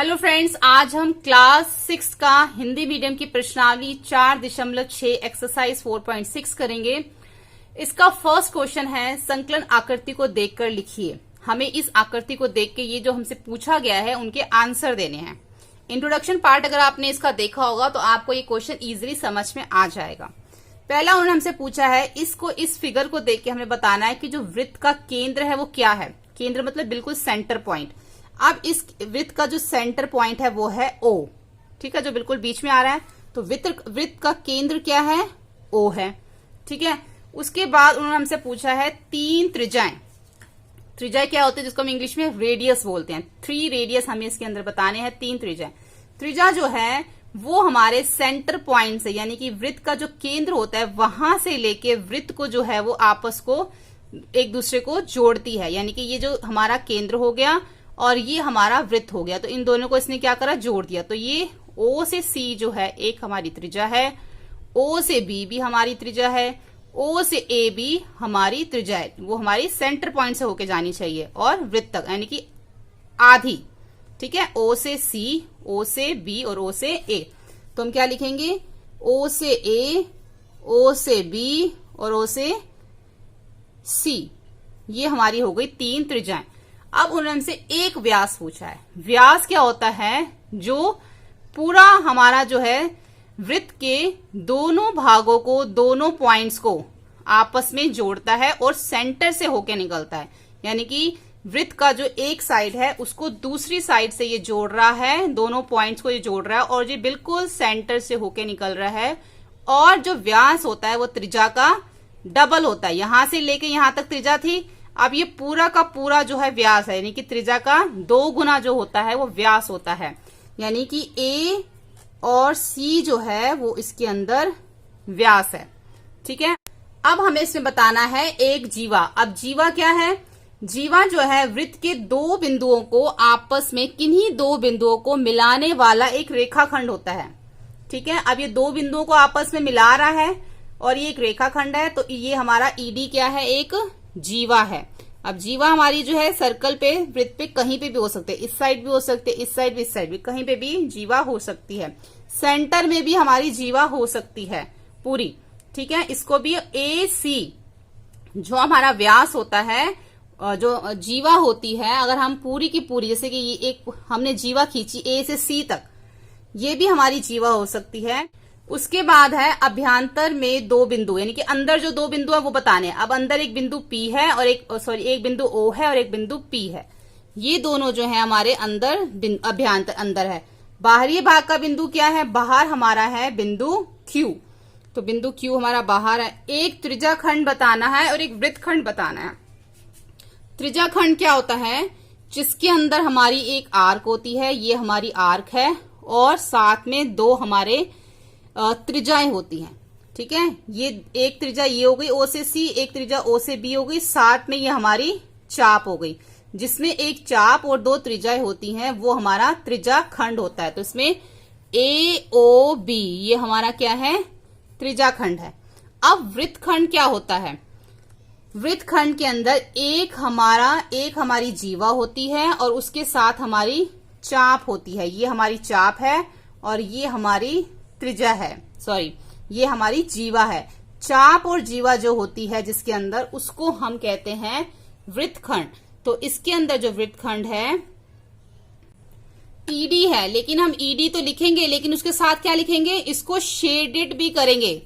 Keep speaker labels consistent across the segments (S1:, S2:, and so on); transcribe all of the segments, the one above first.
S1: Hello friends, आज हम class 6 का हिंदी मीडियम की प्रश्नावली 4.6 एक्सरसाइज 4.6 करेंगे। इसका फर्स्ट क्वेश्चन है, संकलन आकृति को देखकर लिखिए। हमें इस आकृति को देख के ये जो हमसे पूछा गया है उनके आंसर देने हैं। इंट्रोडक्शन पार्ट अगर आपने इसका देखा होगा तो आपको ये क्वेश्चन इजीली समझ में आ जाएगा। पहला उन्होंने हमसे पूछा है, इस फिगर को देख के हमें बताना है कि जो वृत्त का केंद्र है वो क्या है। केंद्र मतलब बिल्कुल सेंटर पॉइंट। अब इस वृत्त का जो सेंटर पॉइंट है वो है O, ठीक है, जो बिल्कुल बीच में आ रहा है। तो वृत्त का केंद्र क्या है? O है, ठीक है। उसके बाद उन्होंने हमसे पूछा है तीन त्रिज्याएं। त्रिज्या क्या होती है जिसको हम इंग्लिश में रेडियस बोलते हैं। 3 रेडियस हमें इसके अंदर बताने हैं, 3 त्रिज्याएं। त्रिज्या जो है वो हमारे सेंटर पॉइंट से, यानी कि वृत्त का जो केंद्र होता है वहां से लेके वृत्त को जो है वो आपस को एक दूसरे को जोड़ती है। यानी कि ये जो हमारा केंद्र हो गया और ये हमारा वृत्त हो गया, तो इन दोनों को इसने क्या करा? जोड़ दिया। तो ये O से C जो है एक हमारी त्रिज्या है, O से B भी हमारी त्रिज्या है, O से A भी हमारी त्रिज्या है। वो हमारी सेंटर पॉइंट से होके जानी चाहिए और वृत्त तक, यानी कि आधी, ठीक है। O से C, O से B और O से A। तो हम क्या लिखेंगे? O से A, O से B और O से C। ये हमारी हो गई 3 त्रिज्याएं। अब उन्होंने हमसे एक व्यास पूछा है। व्यास क्या होता है? जो पूरा हमारा जो है वृत्त के दोनों भागों को, दोनों पॉइंट्स को आपस में जोड़ता है और सेंटर से होके निकलता है। यानी कि वृत्त का जो एक साइड है उसको दूसरी साइड से ये जोड़ रहा है, दोनों पॉइंट्स को ये जोड़ रहा है और ये बिल्कुल सेंटर से होके निकल रहा है। और जो व्यास होता है वो त्रिज्या का डबल होता है। यहां से लेके यहां तक त्रिज्या थी, अब ये पूरा का पूरा जो है व्यास है, यानी कि त्रिज्या का 2 गुना जो होता है वो व्यास होता है। यानी कि A और C जो है वो इसके अंदर व्यास है, ठीक है। अब हमें इसमें बताना है एक जीवा। अब जीवा क्या है? जीवा जो है वृत्त के 2 बिंदुओं को आपस में, किन्हीं 2 बिंदुओं को मिलाने वाला एक रेखाखंड होता है, ठीक है। अब ये 2 बिंदुओं को आपस में मिला रहा है और ये एक रेखाखंड है, तो ये हमारा ED क्या है? एक जीवा है। अब जीवा हमारी जो है सर्कल पे, वृत्त पे कहीं पे भी हो सकते हैं, इस साइड भी हो सकते हैं, इस साइड भी, इस साइड भी, कहीं पे भी जीवा हो सकती है। सेंटर में भी हमारी जीवा हो सकती है पूरी, ठीक है। इसको भी AC जो हमारा व्यास होता है, जो जीवा होती है, अगर हम पूरी की पूरी, जैसे कि ये एक हमने जीवा खींची A से C तक, ये भी हमारी जीवा हो सकती है। उसके बाद है अभ्यंतर में 2 बिंदु, यानी कि अंदर जो 2 बिंदु है वो बताने हैं। अब अंदर एक बिंदु P है और एक बिंदु O है और एक बिंदु P है। ये दोनों जो है हमारे अंदर अभ्यंतर अंदर है। बाहरी भाग का बिंदु क्या है? बाहर हमारा है बिंदु Q। तो बिंदु Q हमारा बाहर है। एक त्रिज्या खंड बताना है और एक वृत्त खंड बताना है। त्रिज्या खंड क्या होता है? जिसके अंदर हमारी एक आर्क होती है, ये हमारी आर्क है और साथ में 2 हमारे त्रिज्याएं होती हैं, ठीक है। ये एक त्रिज्या ये हो गई O से C, एक त्रिज्या O से B हो गई, साथ में ये हमारी चाप हो गई। जिसमें एक चाप और 2 त्रिज्याएं होती हैं वो हमारा त्रिज्या खंड होता है। तो इसमें AOB ये हमारा क्या है? त्रिज्या खंड है। अब वृत्त खंड क्या होता है? वृत्त खंड के अंदर एक हमारी जीवा होती है और उसके साथ हमारी चाप होती है। ये हमारी चाप है और ये हमारी त्रिज्या है, सॉरी ये हमारी जीवा है। चाप और जीवा जो होती है जिसके अंदर, उसको हम कहते हैं वृत्तखंड। तो इसके अंदर जो वृत्तखंड है ED है, लेकिन हम ED तो लिखेंगे, लेकिन उसके साथ क्या लिखेंगे? इसको शेडेड भी करेंगे।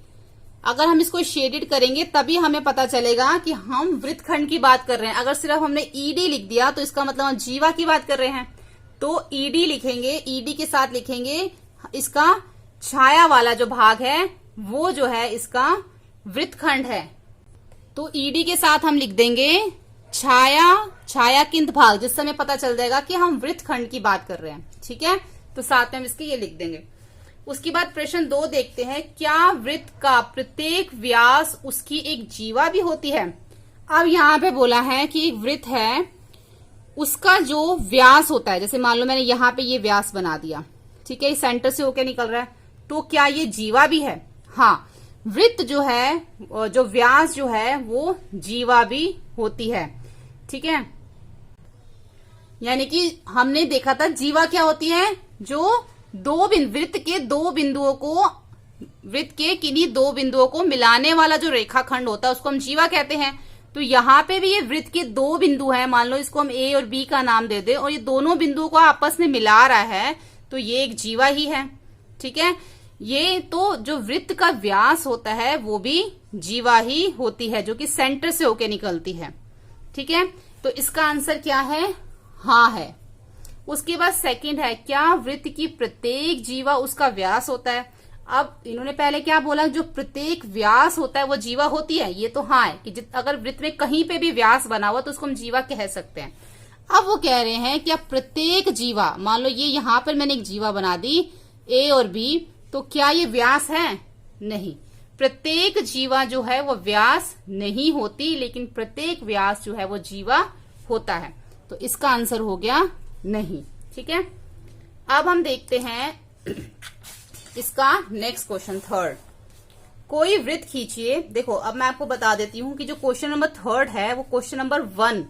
S1: अगर हम इसको शेडेड करेंगे तभी हमें पता चलेगा कि हम वृत्तखंड की बात कर रहे हैं। अगर सिर्फ हमने ED लिख दिया तो इसका मतलब हम जीवा की बात कर रहे हैं। तो ED लिखेंगे, ED के साथ लिखेंगे इसका छाया वाला जो भाग है वो जो है इसका वृत्तखंड है। तो ED के साथ हम लिख देंगे छायाकिंत भाग, जिससे हमें पता चल जाएगा कि हम वृत्तखंड की बात कर रहे हैं, ठीक है। तो साथ में हम इसके ये लिख देंगे। उसके बाद प्रश्न 2 देखते हैं, क्या वृत्त का प्रत्येक व्यास उसकी एक जीवा भी होती है? अब यहाँ पे बोला है कि एक वृत्त है, उसका जो व्यास होता है, जैसे मान लो मैंने यहाँ पे ये व्यास बना दिया, ठीक है, इस सेंटर से होके निकल रहा है, तो क्या ये जीवा भी है? हाँ, वृत्त जो है, जो व्यास जो है वो जीवा भी होती है, ठीक है। यानी कि हमने देखा था जीवा क्या होती है, जो वृत्त के किन्हीं दो बिंदुओं को मिलाने वाला जो रेखाखंड होता है उसको हम जीवा कहते हैं। तो यहाँ पे भी ये वृत्त के दो बिंदु हैं, मान लो इसको हम ए और बी का नाम दे दे, और ये दोनों बिंदुओं को आपस में मिला रहा है, तो ये एक जीवा ही है। ठीक है, ये तो जो वृत्त का व्यास होता है वो भी जीवा ही होती है, जो कि सेंटर से होके निकलती है। ठीक है, तो इसका आंसर क्या है, हाँ है। उसके बाद सेकंड है, क्या वृत्त की प्रत्येक जीवा उसका व्यास होता है। अब इन्होंने पहले क्या बोला, जो प्रत्येक व्यास होता है वो जीवा होती है, ये तो हाँ है कि अगर वृत्त में कहीं पे भी व्यास बना हुआ तो उसको हम जीवा कह सकते हैं। अब वो कह रहे हैं क्या प्रत्येक जीवा, मान लो ये यहां पर मैंने एक जीवा बना दी ए और बी, तो क्या ये व्यास है, नहीं। प्रत्येक जीवा जो है वो व्यास नहीं होती, लेकिन प्रत्येक व्यास जो है वो जीवा होता है, तो इसका आंसर हो गया नहीं। ठीक है, अब हम देखते हैं इसका नेक्स्ट क्वेश्चन थर्ड। कोई वृत्त खींचिए। देखो अब मैं आपको बता देती हूं कि जो क्वेश्चन नंबर थर्ड है वो क्वेश्चन नंबर 1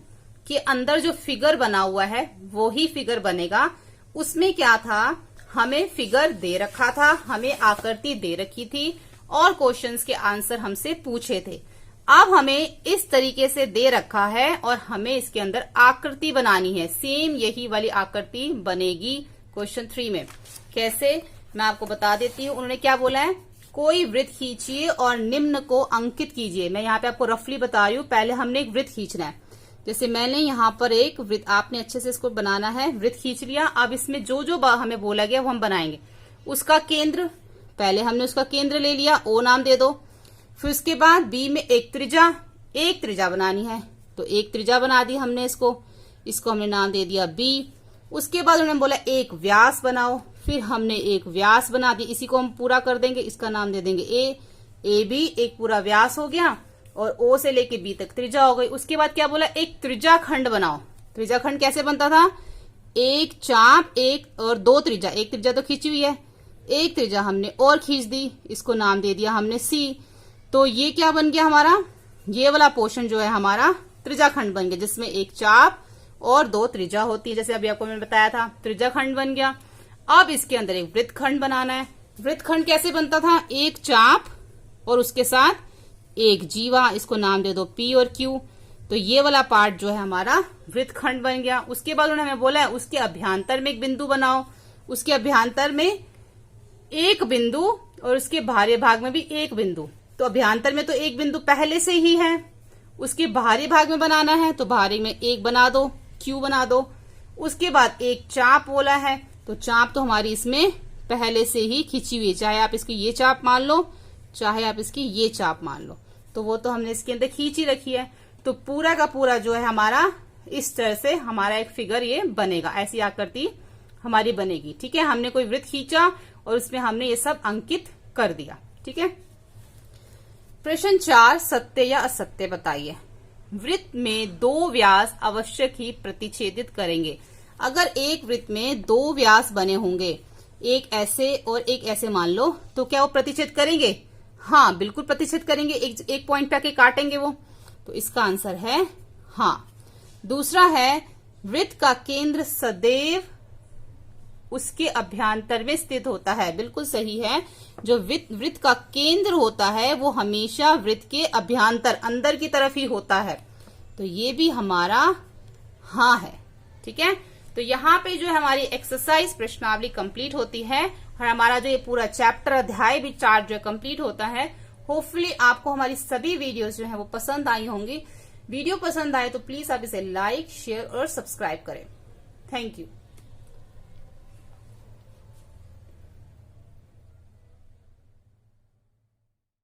S1: के अंदर जो फिगर बना हुआ है वो ही फिगर बनेगा। उसमें क्या था, हमें फिगर दे रखा था, हमें आकृति दे रखी थी और क्वेश्चंस के आंसर हमसे पूछे थे। अब हमें इस तरीके से दे रखा है और हमें इसके अंदर आकृति बनानी है। सेम यही वाली आकृति बनेगी क्वेश्चन 3 में। कैसे, मैं आपको बता देती हूँ। उन्होंने क्या बोला है, कोई वृत्त खींचिए और निम्न को अंकित कीजिए। मैं यहाँ पे आपको रफली बता रही हूँ, पहले हमने एक वृत्त खींचना है। जैसे मैंने यहाँ पर एक वृत्त, आपने अच्छे से इसको बनाना है, वृत्त खींच लिया। अब इसमें जो जो हमें बोला गया वो हम बनाएंगे। उसका केंद्र, पहले हमने उसका केंद्र ले लिया, ओ नाम दे दो। फिर उसके बाद बी में एक त्रिज्या बनानी है, तो एक त्रिज्या बना दी हमने इसको हमने नाम दे दिया बी। उसके बाद उन्होंने बोला एक व्यास बनाओ, फिर हमने एक व्यास बना दी, इसी को हम पूरा कर देंगे, इसका नाम दे देंगे ए बी, एक पूरा व्यास हो गया और ओ से लेके बी तक त्रिज्या हो गई। उसके बाद क्या बोला, एक त्रिज्या खंड बनाओ। त्रिज्या खंड कैसे बनता था, एक चाप एक और दो त्रिज्या, एक त्रिज्या तो खींची हुई है, एक त्रिज्या हमने और खींच दी, इसको नाम दे दिया हमने सी। तो ये क्या बन गया हमारा, ये वाला पोर्शन जो है हमारा त्रिज्या खंड बन गया, जिसमें एक चाप और दो त्रिज्या होती है, जैसे अभी आपको मैंने बताया था, त्रिज्या खंड बन गया। अब इसके अंदर एक वृत्त खंड बनाना है। वृत्त खंड कैसे बनता था, एक चाप और उसके साथ एक जीवा, इसको नाम दे दो पी और क्यू। तो ये वाला पार्ट जो है हमारा वृत्त खंड बन गया। उसके बाद उन्होंने हमें बोला है उसके अभ्यंतर में एक बिंदु बनाओ, उसके अभ्यंतर में एक बिंदु और उसके बाहरी भाग में भी एक बिंदु। तो अभ्यंतर में तो एक बिंदु पहले से ही है, उसके बाहरी भाग में बनाना है, तो बाहरी में एक बना दो, क्यू बना दो। उसके बाद एक चाप बोला है, तो चाप तो हमारी इसमें पहले से ही खींची हुई है, चाहे आप इसकी ये चाप मान लो, चाहे आप इसकी ये चाप मान लो, तो वो तो हमने इसके अंदर खींची रखी है। तो पूरा का पूरा जो है हमारा इस तरह से हमारा एक फिगर ये बनेगा, ऐसी आकृति हमारी बनेगी। ठीक है, हमने कोई वृत्त खींचा और उसमें हमने ये सब अंकित कर दिया। ठीक है, प्रश्न 4, सत्य या असत्य बताइए। वृत्त में दो व्यास आवश्यक ही प्रतिच्छेदित करेंगे। अगर एक वृत्त में दो व्यास बने होंगे, एक ऐसे और एक ऐसे मान लो, तो क्या वो प्रतिच्छेद करेंगे? हाँ, बिल्कुल प्रतिच्छेद करेंगे, एक पॉइंट पे आके काटेंगे वो। तो इसका आंसर है हाँ। दूसरा है, वृत्त का केंद्र सदैव उसके अभ्यंतर में स्थित होता है। बिल्कुल सही है, जो वृत्त का केंद्र होता है वो हमेशा वृत्त के अभ्यंतर अंदर की तरफ ही होता है। तो ये भी हमारा हाँ है। ठीक है, तो यहाँ पे जो है हमारी एक्सरसाइज प्रश्नावली कंप्लीट होती है और हमारा जो ये पूरा चैप्टर अध्याय भी 4 जो है कंप्लीट होता है। होपफुली आपको हमारी सभी वीडियोस जो है वो पसंद आई होंगी। वीडियो पसंद आए तो प्लीज आप इसे लाइक, शेयर और सब्सक्राइब करें। Thank you.